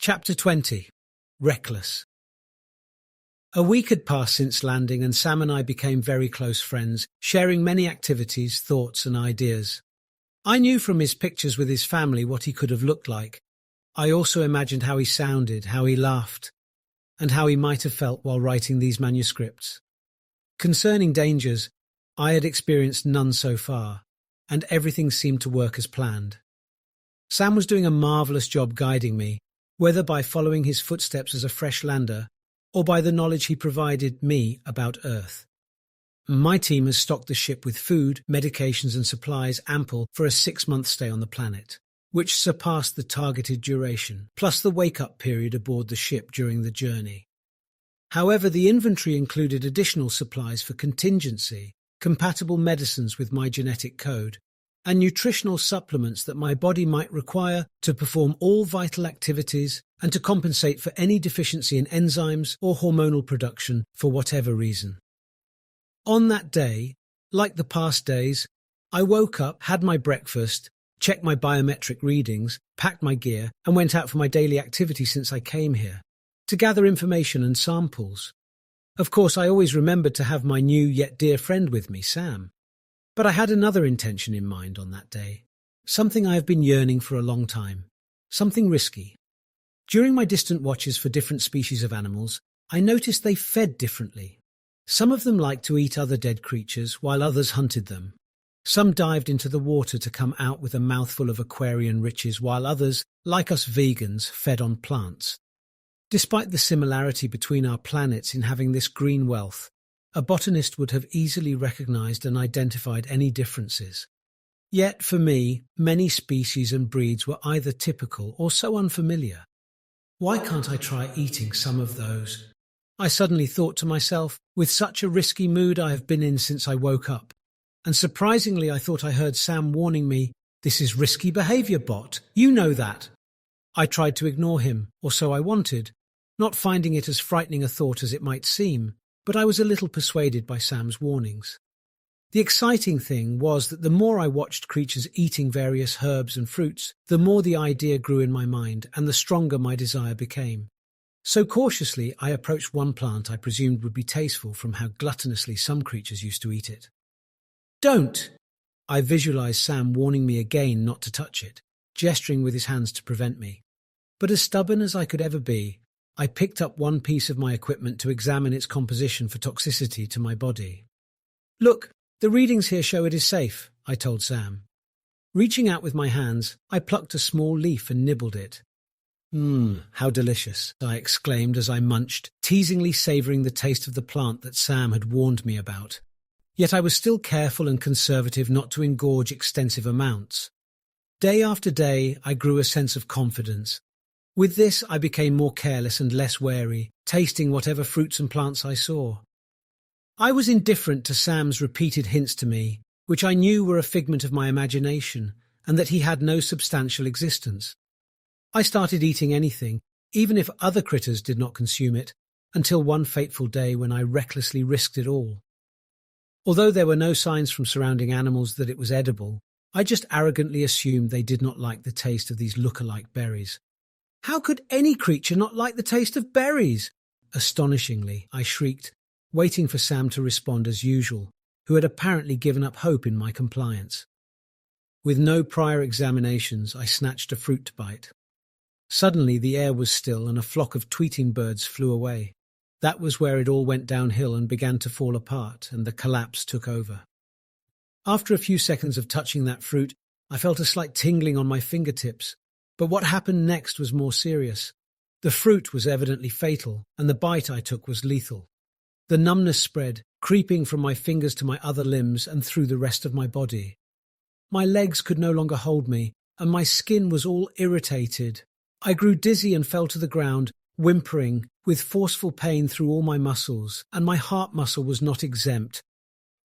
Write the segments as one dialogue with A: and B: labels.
A: Chapter 20. Reckless. A week had passed since landing, and Sam and I became very close friends, sharing many activities, thoughts and ideas. I knew from his pictures with his family what he could have looked like. I also imagined how he sounded, how he laughed, and how he might have felt while writing these manuscripts. Concerning dangers, I had experienced none so far, and everything seemed to work as planned. Sam was doing a marvellous job guiding me, whether by following his footsteps as a fresh lander or by the knowledge he provided me about Earth. My team has stocked the ship with food, medications and supplies ample for a 6-month stay on the planet, which surpassed the targeted duration, plus the wake-up period aboard the ship during the journey. However, the inventory included additional supplies for contingency, compatible medicines with my genetic code, and nutritional supplements that my body might require to perform all vital activities and to compensate for any deficiency in enzymes or hormonal production for whatever reason. On that day, like the past days, I woke up, had my breakfast, checked my biometric readings, packed my gear, and went out for my daily activity since I came here, to gather information and samples. Of course, I always remembered to have my new yet dear friend with me, Sam. But I had another intention in mind on that day, something I have been yearning for a long time, something risky. During my distant watches for different species of animals, I noticed they fed differently. Some of them liked to eat other dead creatures, while others hunted them. Some dived into the water to come out with a mouthful of aquarian riches, while others, like us vegans, fed on plants. Despite the similarity between our planets in having this green wealth, a botanist would have easily recognized and identified any differences. Yet, for me, many species and breeds were either typical or so unfamiliar. Why can't I try eating some of those? I suddenly thought to myself, with such a risky mood I have been in since I woke up. And surprisingly, I thought I heard Sam warning me, "This is risky behavior, Bot. You know that." I tried to ignore him, or so I wanted, not finding it as frightening a thought as it might seem. But I was a little persuaded by Sam's warnings. The exciting thing was that the more I watched creatures eating various herbs and fruits, the more the idea grew in my mind and the stronger my desire became. So cautiously I approached one plant I presumed would be tasteful from how gluttonously some creatures used to eat it. "Don't!" I visualized Sam warning me again not to touch it, gesturing with his hands to prevent me. But as stubborn as I could ever be, I picked up one piece of my equipment to examine its composition for toxicity to my body. "Look, the readings here show it is safe," I told Sam. Reaching out with my hands, I plucked a small leaf and nibbled it. How delicious," I exclaimed as I munched, teasingly savouring the taste of the plant that Sam had warned me about. Yet I was still careful and conservative not to engorge extensive amounts. Day after day, I grew a sense of confidence. With this, I became more careless and less wary, tasting whatever fruits and plants I saw. I was indifferent to Sam's repeated hints to me, which I knew were a figment of my imagination, and that he had no substantial existence. I started eating anything, even if other critters did not consume it, until one fateful day when I recklessly risked it all. Although there were no signs from surrounding animals that it was edible, I just arrogantly assumed they did not like the taste of these look-alike berries. How could any creature not like the taste of berries? Astonishingly, I shrieked, waiting for Sam to respond as usual, who had apparently given up hope in my compliance. With no prior examinations, I snatched a fruit to bite. Suddenly the air was still and a flock of tweeting birds flew away. That was where it all went downhill and began to fall apart, and the collapse took over. After a few seconds of touching that fruit, I felt a slight tingling on my fingertips. But what happened next was more serious. The fruit was evidently fatal, and the bite I took was lethal. The numbness spread, creeping from my fingers to my other limbs and through the rest of my body. My legs could no longer hold me, and my skin was all irritated. I grew dizzy and fell to the ground, whimpering, with forceful pain through all my muscles, and my heart muscle was not exempt.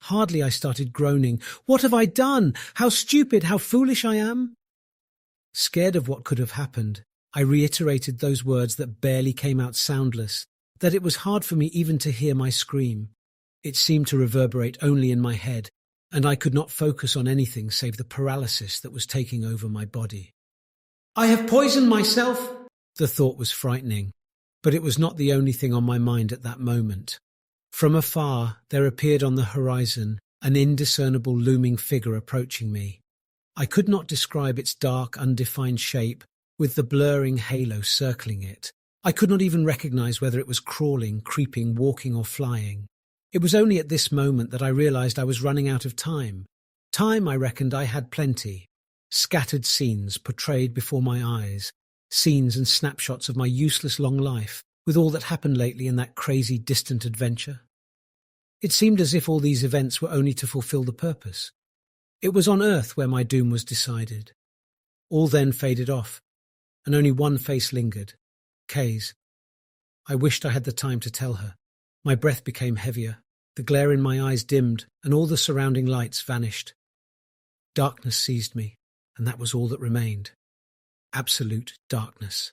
A: Hardly I started groaning. "What have I done? How stupid, how foolish I am!" Scared of what could have happened, I reiterated those words that barely came out soundless, that it was hard for me even to hear my scream. It seemed to reverberate only in my head, and I could not focus on anything save the paralysis that was taking over my body. "I have poisoned myself," The thought was frightening, but it was not the only thing on my mind at that moment. From afar, there appeared on the horizon an indiscernible looming figure approaching me. I could not describe its dark, undefined shape, with the blurring halo circling it. I could not even recognize whether it was crawling, creeping, walking, or flying. It was only at this moment that I realized I was running out of time. Time, I reckoned, I had plenty. Scattered scenes portrayed before my eyes, scenes and snapshots of my useless long life, with all that happened lately in that crazy, distant adventure. It seemed as if all these events were only to fulfill the purpose. It was on Earth where my doom was decided. All then faded off, and only one face lingered, Kay's. I wished I had the time to tell her. My breath became heavier, the glare in my eyes dimmed, and all the surrounding lights vanished. Darkness seized me, and that was all that remained. Absolute darkness.